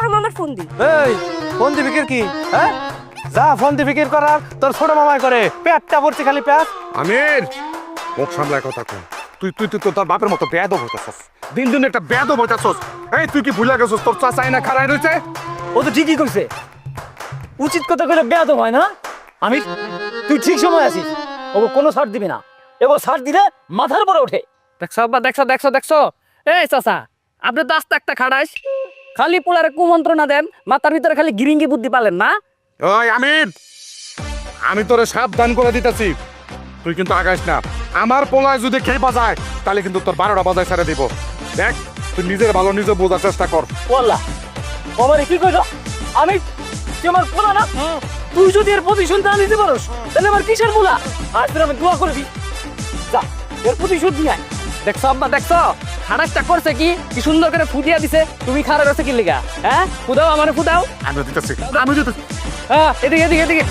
আর মামার ফোন দি। এই ফোন দিবি কি হ্যাঁ যা ফোন দিবি করার তোর ছোট মামাই করে পেটটা ভরছে খালি পেট আমির মুখ সামলায় কথা কম তুই তুই তুই তোর বাপের মতো বেয়াদব হইতাছস দিন দিন একটা বেয়াদব হইতাছস এই তুই কি ভুলে গেছস তোর চাচা আইনা খাড়াই রইছে ও তো ঠিকই কইছে উচিত কথা কইলে বেয়াদব হয় না আমি তুই ঠিক সময় আছিস ও কোনো ছাড় দিবি না এগো ছাড় দিলে মাথার উপরে ওঠে দেখছো আব্বা দেখছো দেখছো দেখছো এই চাচা আপনি তো আস্তে একটা খাড়াইস খালি পোলারে কুমন্ত্রণা দেন মাথার ভিতরে খালি গিরিঙ্গি বুদ্ধি পালেন না ওই আমির আমি তোরে সাবধান করে দিতেছি তুই কিন্তু আগাইস না আমার পোলায় যদি খেয়ে বাজায় তাহলে কিন্তু তোর 12টা বাজায় ছেড়ে দিব দেখ তুই নিজের ভালো নিজে বোঝার চেষ্টা কর ওয়াল্লাহ ও আমারে কি কইলো আমি তুই আমার পোলা না তুই যদি এর প্রতিশোধ না নিতে পারোস তাহলে আমার কিসের পোলা আজ তোর আমি দোয়া করবি যা এর প্রতিশোধ নিয়ে আয় দেখছো আব্বা দেখছো খাড়াসটা করছে কি কি সুন্দর করে ফুটিয়া দিছে তুমি খাড়া রয়েছে কি লিগা হ্যাঁ ফুদাও আমারে ফুদাও আমি দিতেছি আমি দিতেছি হ্যাঁ এদিকে এদিকে এদিকে